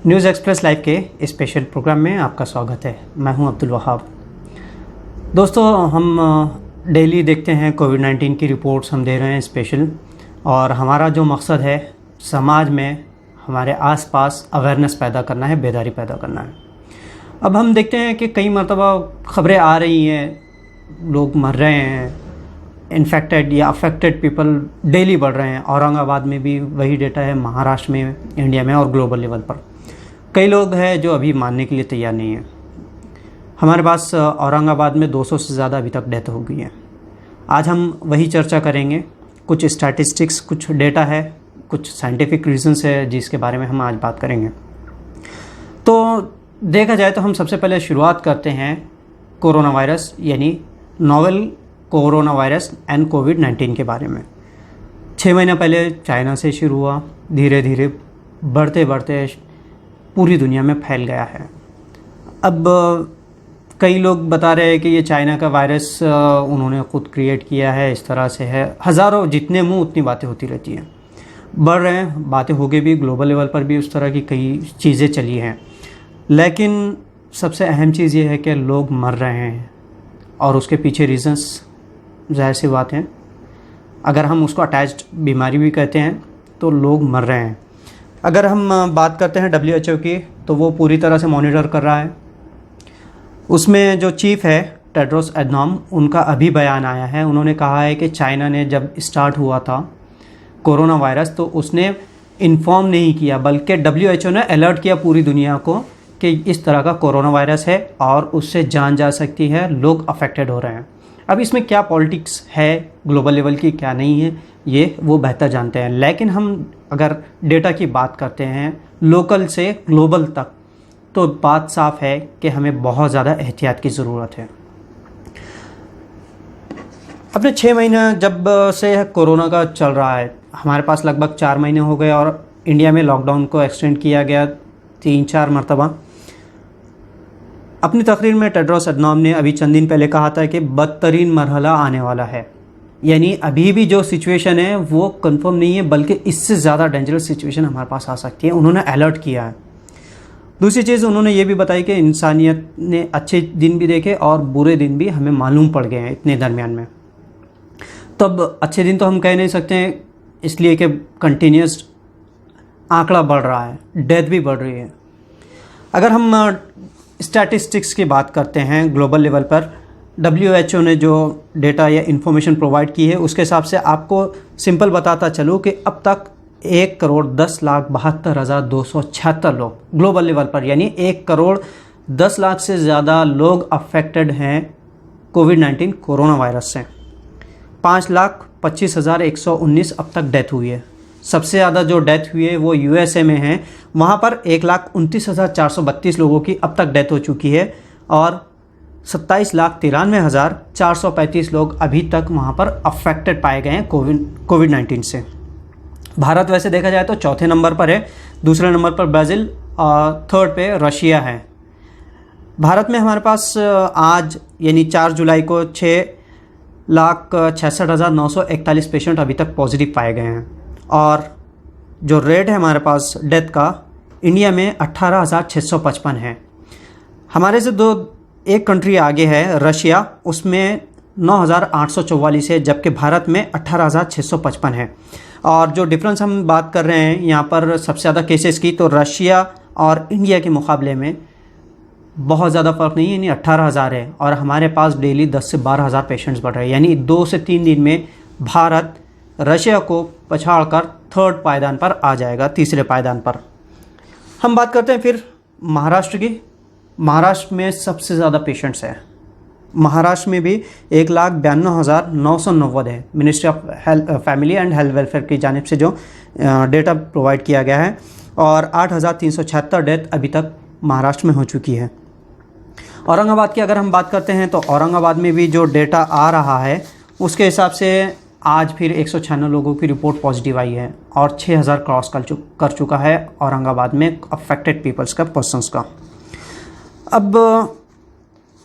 News express live के special programme में आपका स्वागत है। मैं हूं अब्दुल वहाब। दोस्तों, हम डेली देखते हैं कोविड-19 की रिपोर्ट्स हम दे रहे हैं स्पेशल, और हमारा जो मकसद है समाज में हमारे आसपास अवेयरनेस पैदा करना है, बेदारी पैदा करना है। अब हम देखते हैं कि कई मरतबा ख़बरें आ रही हैं, लोग मर रहे हैं, इन्फेक्टेड या अफेक्टेड पीपल डेली बढ़ रहे हैं। औरंगाबाद में भी वही डेटा है, महाराष्ट्र में, इंडिया में और ग्लोबल लेवल पर कई लोग हैं जो अभी मानने के लिए तैयार नहीं हैं। हमारे पास औरंगाबाद में 200 से ज़्यादा अभी तक डेथ हो गई है। आज हम वही चर्चा करेंगे। कुछ स्टैटिस्टिक्स, कुछ डेटा है, कुछ साइंटिफिक रीजंस है जिसके बारे में हम आज बात करेंगे। तो देखा जाए तो हम सबसे पहले शुरुआत करते हैं कोरोना वायरस यानी नोवेल कोरोना वायरस एंड कोविड-19 के बारे में। 6 महीना पहले चाइना से शुरू हुआ, धीरे धीरे बढ़ते बढ़ते पूरी दुनिया में फैल गया है। अब कई लोग बता रहे हैं कि ये चाइना का वायरस उन्होंने ख़ुद क्रिएट किया है, इस तरह से है। हज़ारों, जितने मुंह उतनी बातें होती रहती हैं, बढ़ रहे हैं, बातें हो गई भी, ग्लोबल लेवल पर भी उस तरह की कई चीज़ें चली हैं। लेकिन सबसे अहम चीज़ ये है कि लोग मर रहे हैं और उसके पीछे रीज़न्स ज़ाहिर सी बात हैं। अगर हम उसको अटैच्ड बीमारी भी कहते हैं तो लोग मर रहे हैं। अगर हम बात करते हैं WHO की, तो वो पूरी तरह से मॉनिटर कर रहा है। उसमें जो चीफ़ है टेड्रोस एडनॉम, उनका अभी बयान आया है। उन्होंने कहा है कि चाइना ने जब स्टार्ट हुआ था कोरोना वायरस तो उसने इन्फॉर्म नहीं किया, बल्कि WHO ने अलर्ट किया पूरी दुनिया को कि इस तरह का कोरोना वायरस है और उससे जान जा सकती है, लोग अफेक्टेड हो रहे हैं। अब इसमें क्या पॉलिटिक्स है ग्लोबल लेवल की, क्या नहीं है, ये वो बेहतर जानते हैं। लेकिन हम अगर डेटा की बात करते हैं लोकल से ग्लोबल तक, तो बात साफ है कि हमें बहुत ज़्यादा एहतियात की ज़रूरत है। अपने 6 महीने जब से कोरोना का चल रहा है, हमारे पास लगभग 4 महीने हो गए और इंडिया में लॉकडाउन को एक्सटेंड किया गया 3-4 मरतबा। अपनी तकरीर में टेड्रोस एडनॉम ने अभी चंद दिन पहले कहा था कि बदतरीन मरहला आने वाला है, यानी अभी भी जो सिचुएशन है वो कंफर्म नहीं है, बल्कि इससे ज़्यादा डेंजरस सिचुएशन हमारे पास आ सकती है। उन्होंने अलर्ट किया है। दूसरी चीज़ उन्होंने ये भी बताई कि इंसानियत ने अच्छे दिन भी देखे और बुरे दिन भी हमें मालूम पड़ गए हैं इतने दरमियान में। तब अच्छे दिन तो हम कह नहीं सकते हैं, इसलिए कि कंटिन्यूस आंकड़ा बढ़ रहा है, डेथ भी बढ़ रही है। अगर हम स्टैटिस्टिक्स की बात करते हैं ग्लोबल लेवल पर, WHO ने जो डेटा या इन्फॉर्मेशन प्रोवाइड की है उसके हिसाब से आपको सिंपल बताता चलूँ कि अब तक 1,10,72,276 लोग ग्लोबल लेवल पर, यानी 1,10,00,000 से ज़्यादा लोग अफेक्टेड हैं कोविड-19 कोरोना वायरस से। 5,25,119 अब तक डेथ हुई है। सबसे ज़्यादा जो डेथ हुई है वो USA में है, वहाँ पर 1,29,432 लोगों की अब तक डेथ हो चुकी है और 27,93,435 लोग अभी तक वहाँ पर अफेक्टेड पाए गए हैं कोविड-19 से। भारत वैसे देखा जाए तो चौथे नंबर पर है, दूसरे नंबर पर ब्राज़ील और थर्ड पे रशिया है। भारत में हमारे पास आज यानी 4 जुलाई को 6,66,941 पेशेंट अभी तक पॉजिटिव पाए गए हैं और जो रेट है हमारे पास डेथ का इंडिया में 18,655 है। हमारे से एक कंट्री आगे है रशिया, उसमें 9,844 है, जबकि भारत में 18,655 है। और जो डिफरेंस हम बात कर रहे हैं यहाँ पर सबसे ज़्यादा केसेस की, तो रशिया और इंडिया के मुकाबले में बहुत ज़्यादा फ़र्क नहीं है, यानी 18,000 है और हमारे पास डेली 10 से 12,000 पेशेंट्स बढ़ रहे हैं। यानी 2 से 3 दिन में भारत रशिया को पछाड़कर थर्ड पायदान पर आ जाएगा, तीसरे पायदान पर। हम बात करते हैं फिर महाराष्ट्र की। महाराष्ट्र में सबसे ज़्यादा पेशेंट्स हैं। महाराष्ट्र में भी 1,92,990 है। Ministry of family and health welfare की जानिब से जो डेटा प्रोवाइड किया गया है और 8,376 डेथ अभी तक महाराष्ट्र में हो चुकी है। औरंगाबाद की अगर हम बात करते हैं तो औरंगाबाद में भी जो डेटा आ रहा है उसके हिसाब से आज फिर 196 लोगों की रिपोर्ट पॉजिटिव आई है और 6,000 क्रॉस कर चुका है औरंगाबाद में अफेक्टेड पीपल्स का, पर्सनस का। अब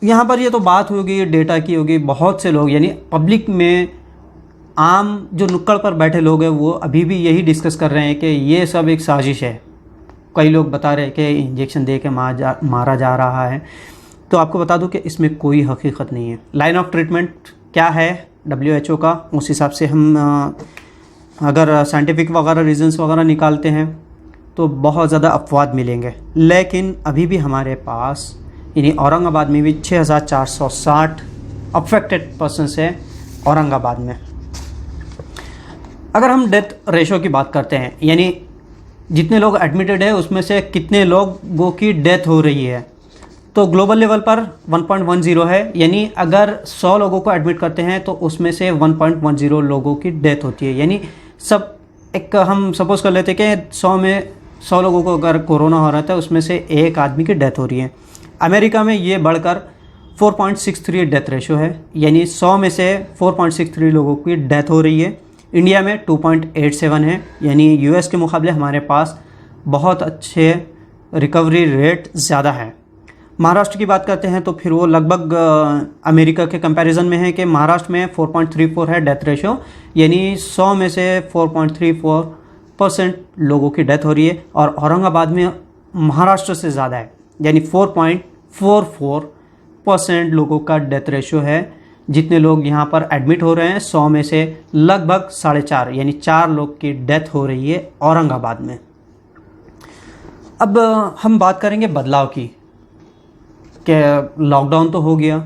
यहाँ पर ये तो बात होगी डेटा की, होगी बहुत से लोग यानी पब्लिक में आम जो नुक्कड़ पर बैठे लोग हैं वो अभी भी यही डिस्कस कर रहे हैं कि ये सब एक साजिश है, कई लोग बता रहे हैं कि इंजेक्शन दे के मारा जा रहा है। तो आपको बता दूं कि इसमें कोई हकीकत नहीं है। लाइन ऑफ ट्रीटमेंट क्या है WHO का, उस हिसाब से हम अगर साइंटिफिक वगैरह रीजंस वगैरह निकालते हैं तो बहुत ज़्यादा अपवाद मिलेंगे। लेकिन अभी भी हमारे पास यानी औरंगाबाद में भी 6460 अफेक्टेड पर्सनस है औरंगाबाद में। अगर हम डेथ रेशो की बात करते हैं, यानी जितने लोग एडमिटेड है उसमें से कितने लोगों की डेथ हो रही है, तो ग्लोबल लेवल पर 1.10 है। यानी अगर 100 लोगों को एडमिट करते हैं तो उसमें से 1.10 लोगों की डेथ होती है। यानी सब एक हम सपोज़ कर लेते हैं कि 100 लोगों को अगर कोरोना हो रहा था उसमें से एक आदमी की डेथ हो रही है। अमेरिका में ये बढ़कर 4.63 डेथ रेशो है, यानी 100 में से 4.63 लोगों की डेथ हो रही है। इंडिया में 2.87 है, यानी US के मुकाबले हमारे पास बहुत अच्छे रिकवरी रेट ज़्यादा है। महाराष्ट्र की बात करते हैं तो फिर वो लगभग अमेरिका के कंपैरिजन में है कि महाराष्ट्र में 4.34 है डेथ रेशो, यानी 100 में से 4.34% लोगों की डेथ हो रही है। और औरंगाबाद में महाराष्ट्र से ज़्यादा है, यानी 4.44% लोगों का डेथ रेशो है। जितने लोग यहाँ पर एडमिट हो रहे हैं 100 में से लगभग 4.5 यानी 4 लोग की डेथ हो रही है औरंगाबाद में। अब हम बात करेंगे बदलाव की, कि लॉकडाउन तो हो गया,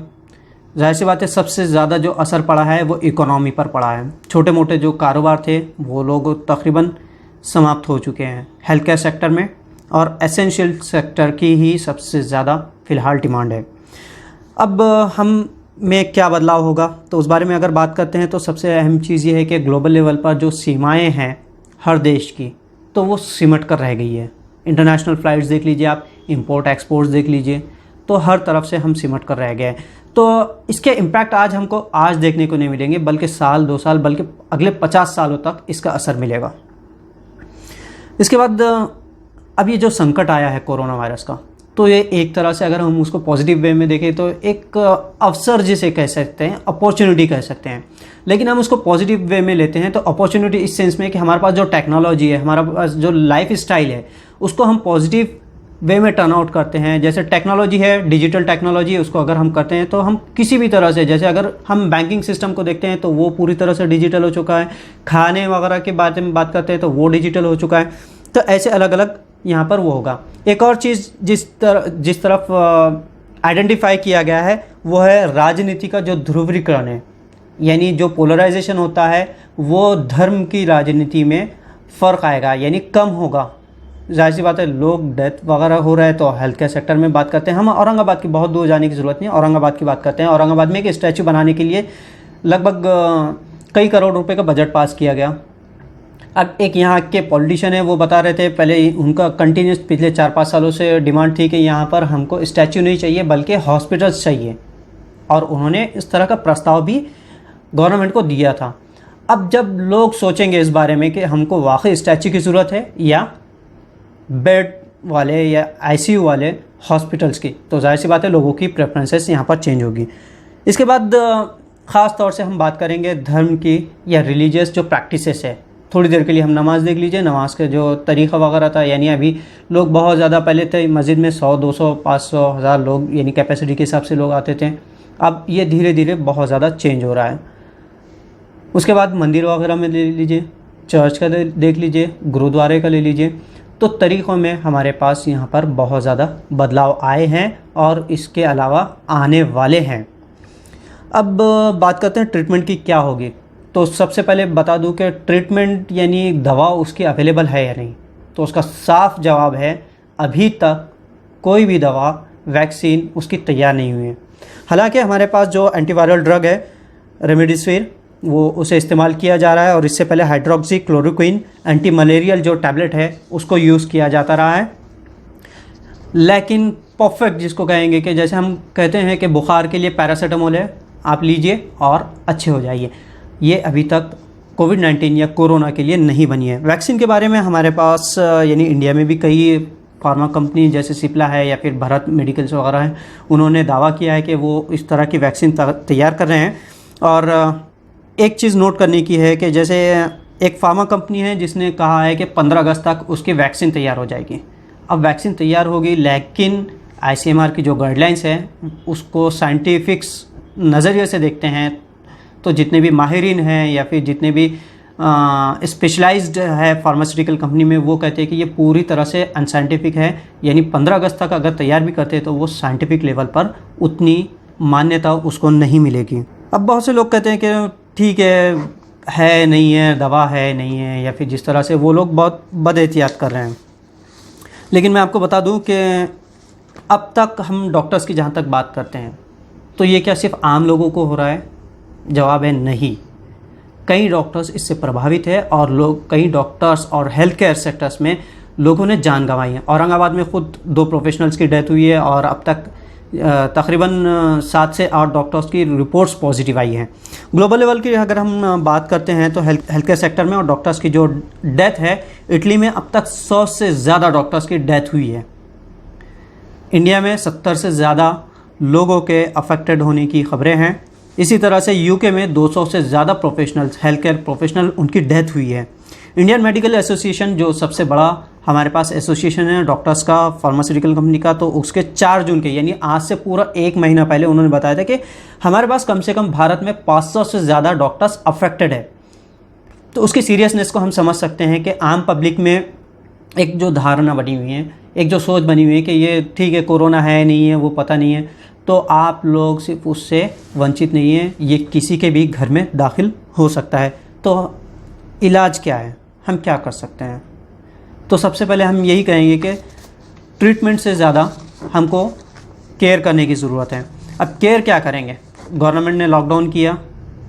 जाहिर सी बात है सबसे ज़्यादा जो असर पड़ा है वो इकोनॉमी पर पड़ा है। छोटे मोटे जो कारोबार थे वो लोग तकरीबन समाप्त हो चुके हैं हेल्थ केयर सेक्टर में, और एसेंशियल सेक्टर की ही सबसे ज़्यादा फ़िलहाल डिमांड है। अब हम में क्या बदलाव होगा तो उस बारे में अगर बात करते हैं तो सबसे अहम चीज़ ये है कि ग्लोबल लेवल पर जो सीमाएं हैं हर देश की, तो वो सिमट कर रह गई है। इंटरनेशनल फ़्लाइट्स देख लीजिए आप, इंपोर्ट एक्सपोर्ट्स देख लीजिए, तो हर तरफ से हम सिमट कर रह गए। तो इसके इम्पैक्ट हमको आज देखने को नहीं मिलेंगे, बल्कि साल 2 साल बल्कि अगले 50 सालों तक इसका असर मिलेगा। इसके बाद अब ये जो संकट आया है कोरोना वायरस का, तो ये एक तरह से अगर हम उसको पॉजिटिव वे में देखें तो एक अवसर जिसे कह सकते हैं, अपॉर्चुनिटी कह सकते हैं। लेकिन हम उसको पॉजिटिव वे में लेते हैं तो अपॉर्चुनिटी इस सेंस में कि हमारे पास जो टेक्नोलॉजी है, हमारा पास जो लाइफ स्टाइल है, उसको हम पॉजिटिव वे में टर्न आउट करते हैं। जैसे टेक्नोलॉजी है, डिजिटल टेक्नोलॉजी है, उसको अगर हम करते हैं तो हम किसी भी तरह से, जैसे अगर हम बैंकिंग सिस्टम को देखते हैं तो वो पूरी तरह से डिजिटल हो चुका है, खाने वगैरह के बारे में बात करते हैं तो वो डिजिटल हो चुका है। तो ऐसे अलग अलग यहाँ पर वो होगा। एक और चीज़ जिस तरफ आइडेंटिफाई किया गया है वो है राजनीति का जो ध्रुवीकरण है, यानी जो पोलराइजेशन होता है वो धर्म की राजनीति में फ़र्क आएगा, यानी कम होगा। जाहिर सी बात है लोग डेथ वगैरह हो रहा है तो हेल्थ केयर सेक्टर में बात करते हैं। हम औरंगाबाद की बहुत दूर जाने की ज़रूरत नहीं, औरंगाबाद की बात करते हैं। औरंगाबाद में एक स्टैचू बनाने के लिए लगभग कई करोड़ रुपए का बजट पास किया गया। अब एक यहाँ के पॉलिटिशियन है, वो बता रहे थे, पहले उनका कंटिन्यूस पिछले 4-5 सालों से डिमांड थी कि यहाँ पर हमको स्टैचू नहीं चाहिए बल्कि हॉस्पिटल्स चाहिए, और उन्होंने इस तरह का प्रस्ताव भी गवर्नमेंट को दिया था। अब जब लोग सोचेंगे इस बारे में कि हमको वाकई स्टैचू की ज़रूरत है या बेड वाले या ICU वाले हॉस्पिटल्स की, तो जाहिर सी बात है लोगों की प्रेफरेंसेस यहाँ पर चेंज होगी। इसके बाद ख़ास तौर से हम बात करेंगे धर्म की या रिलीजियस जो प्रैक्टिसेस है। थोड़ी देर के लिए हम नमाज़ देख लीजिए, नमाज का जो तरीक़ा वगैरह था, यानी अभी लोग बहुत ज़्यादा, पहले थे मस्जिद में 100, 200, 500, 1000 लोग यानी कैपेसिटी के हिसाब से लोग आते थे। अब ये धीरे धीरे बहुत ज़्यादा चेंज हो रहा है। उसके बाद मंदिर वगैरह में ले लीजिए, चर्च का देख लीजिए, गुरुद्वारे का ले लीजिए, तो तरीक़ों में हमारे पास यहाँ पर बहुत ज़्यादा बदलाव आए हैं और इसके अलावा आने वाले हैं। अब बात करते हैं ट्रीटमेंट की क्या होगी। तो सबसे पहले बता दूं कि ट्रीटमेंट यानी दवा उसकी अवेलेबल है या नहीं, तो उसका साफ जवाब है अभी तक कोई भी दवा, वैक्सीन उसकी तैयार नहीं हुई है। हालांकि हमारे पास जो एंटीवायरल ड्रग है रेमडेसिविर, वो उसे इस्तेमाल किया जा रहा है, और इससे पहले हाइड्रोक्सी क्लोरोक्विन एंटी मलेरियल जो टैबलेट है उसको यूज़ किया जाता रहा है। लेकिन परफेक्ट जिसको कहेंगे कि जैसे हम कहते हैं कि बुखार के लिए पैरासीटामोल है, आप लीजिए और अच्छे हो जाइए, ये अभी तक कोविड-19 या कोरोना के लिए नहीं बनी है। वैक्सीन के बारे में हमारे पास यानी इंडिया में भी कई फार्मा कंपनी जैसे सिप्ला है या फिर भारत मेडिकल्स वगैरह हैं, उन्होंने दावा किया है कि वो इस तरह की वैक्सीन तैयार कर रहे हैं। और एक चीज़ नोट करने की है कि जैसे एक फार्मा कंपनी है जिसने कहा है कि 15 अगस्त तक उसकी वैक्सीन तैयार हो जाएगी। अब वैक्सीन तैयार होगी, लेकिन आईसीएमआर की जो गाइडलाइंस है उसको साइंटिफिक्स नज़रिए से देखते हैं तो जितने भी माहिरीन हैं या फिर जितने भी स्पेशलाइज्ड है फार्मास्यूटिकल कंपनी में, वो कहते हैं कि ये पूरी तरह से अनसाइंटिफिक है। यानी 15 अगस्त तक अगर तैयार भी करते हैं तो वो साइंटिफिक लेवल पर उतनी मान्यता उसको नहीं मिलेगी। अब बहुत से लोग कहते हैं कि ठीक है नहीं है, दवा है नहीं है, या फिर जिस तरह से वो लोग बहुत बदएहतियात कर रहे हैं। लेकिन मैं आपको बता दूं कि अब तक हम डॉक्टर्स की जहाँ तक बात करते हैं तो ये क्या सिर्फ आम लोगों को हो रहा है? जवाब है नहीं। कई डॉक्टर्स इससे प्रभावित है और कई डॉक्टर्स और हेल्थ केयर सेक्टर्स में लोगों ने जान गंवाई है। औरंगाबाद में खुद 2 प्रोफेशनल्स की डेथ हुई है और अब तक तकरीबन 7 से 8 डॉक्टर्स की रिपोर्ट्स पॉजिटिव आई हैं। ग्लोबल लेवल की अगर हम बात करते हैं तो हेल्थ केयर सेक्टर में और डॉक्टर्स की जो डेथ है, इटली में अब तक 100 से ज़्यादा डॉक्टर्स की डेथ हुई है। इंडिया में 70 से ज़्यादा लोगों के अफेक्टेड होने की खबरें हैं। इसी तरह से यूके में 200 से ज़्यादा प्रोफेशनल्स, हेल्थ केयर प्रोफेशनल, उनकी डेथ हुई है। इंडियन मेडिकल एसोसिएशन जो सबसे बड़ा हमारे पास एसोसिएशन है डॉक्टर्स का, फार्मास्यूटिकल कंपनी का, तो उसके 4 जून के यानी आज से पूरा 1 महीना पहले उन्होंने बताया था कि हमारे पास कम से कम भारत में 500 से ज़्यादा डॉक्टर्स अफेक्टेड है। तो उसकी सीरियसनेस को हम समझ सकते हैं कि आम पब्लिक में एक जो धारणा बनी हुई है, एक जो सोच बनी हुई है कि ये ठीक है, कोरोना है नहीं है वो पता नहीं है, तो आप लोग सिर्फ उससे वंचित नहीं हैं, ये किसी के भी घर में दाखिल हो सकता है। तो इलाज क्या है, हम क्या कर सकते हैं? तो सबसे पहले हम यही कहेंगे कि ट्रीटमेंट से ज़्यादा हमको केयर करने की ज़रूरत है। अब केयर क्या करेंगे? गवर्नमेंट ने लॉकडाउन किया,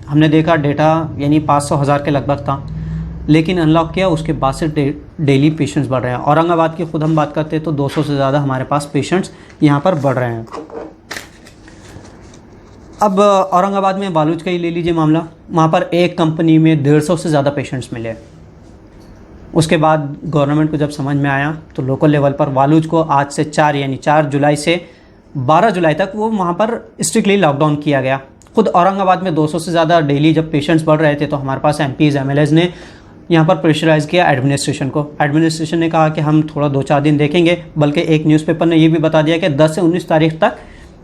हमने देखा डेटा यानी 500,000 के लगभग था, लेकिन अनलॉक किया, उसके बाद से डेली पेशेंट्स बढ़ रहे हैं। औरंगाबाद की खुद हम बात करते हैं तो 200 से ज़्यादा हमारे पास पेशेंट्स यहाँ पर बढ़ रहे हैं। अब औरंगाबाद में बालूच का ही ले लीजिए मामला, वहाँ पर एक कंपनी में 150 से ज़्यादा पेशेंट्स मिले। उसके बाद गवर्नमेंट को जब समझ में आया तो लोकल लेवल पर बालूच को आज से 4 जुलाई से 12 जुलाई तक वो वहाँ पर स्ट्रिक्टली लॉकडाउन किया गया। खुद औरंगाबाद में 200 से ज़्यादा डेली जब पेशेंट्स बढ़ रहे थे तो हमारे पास MPs MLAs ने यहाँ पर प्रेशराइज़ किया एडमिनिस्ट्रेशन को। एडमिनिस्ट्रेशन ने कहा कि हम थोड़ा 2-4 दिन देखेंगे, बल्कि एक न्यूज़पेपर ने ये भी बता दिया कि 10 से 19 तारीख तक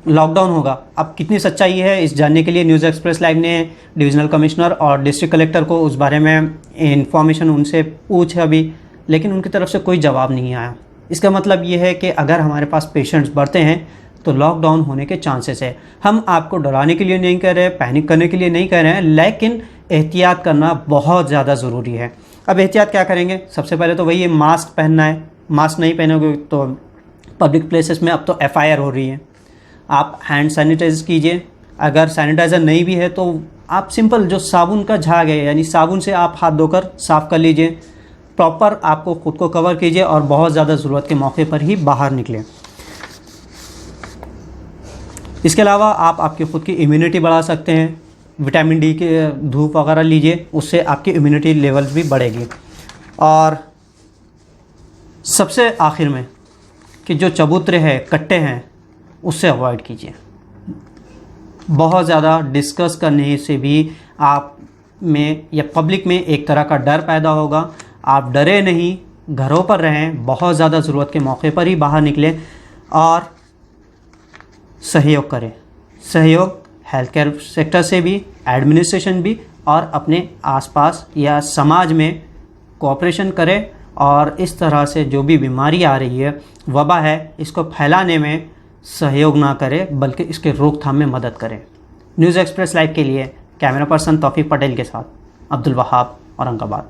लॉकडाउन होगा। अब कितनी सच्चाई है इस जानने के लिए न्यूज़ एक्सप्रेस लाइव ने डिविजनल कमिश्नर और डिस्ट्रिक्ट कलेक्टर को उस बारे में इंफॉर्मेशन उनसे पूछे अभी, लेकिन उनकी तरफ से कोई जवाब नहीं आया। इसका मतलब ये है कि अगर हमारे पास पेशेंट्स बढ़ते हैं तो लॉकडाउन होने के चांसेस है। हम आपको डराने के लिए नहीं कह रहे, पैनिक करने के लिए नहीं कह रहे हैं, लेकिन एहतियात करना बहुत ज़्यादा ज़रूरी है। अब एहतियात क्या करेंगे? सबसे पहले तो वही है, मास्क पहनना है। मास्क नहीं पहनोगे तो पब्लिक प्लेसेस में अब तो FIR हो रही है। आप हैंड सैनिटाइज कीजिए, अगर सैनिटाइज़र नहीं भी है तो आप सिंपल जो साबुन का झाग है यानी साबुन से आप हाथ धोकर साफ़ कर लीजिए। प्रॉपर आपको खुद को कवर कीजिए और बहुत ज़्यादा ज़रूरत के मौके पर ही बाहर निकलें। इसके अलावा आप आपकी ख़ुद की इम्यूनिटी बढ़ा सकते हैं। विटामिन D के धूप वगैरह लीजिए, उससे आपकी इम्यूनिटी लेवल्स भी बढ़ेगी। और सबसे आखिर में कि जो चबूतरे हैं, कट्टे हैं, उससे अवॉइड कीजिए। बहुत ज़्यादा डिस्कस करने से भी आप में या पब्लिक में एक तरह का डर पैदा होगा। आप डरे नहीं, घरों पर रहें, बहुत ज़्यादा ज़रूरत के मौके पर ही बाहर निकलें और सहयोग करें। सहयोग हेल्थ केयर सेक्टर से भी, एडमिनिस्ट्रेशन भी, और अपने आसपास या समाज में कोऑपरेशन करें और इस तरह से जो भी बीमारी आ रही है, वबा है, इसको फैलाने में सहयोग ना करें बल्कि इसके रोकथाम में मदद करें। न्यूज़ एक्सप्रेस लाइव के लिए कैमरा पर्सन तौफीक पटेल के साथ अब्दुल वहाब, औरंगाबाद।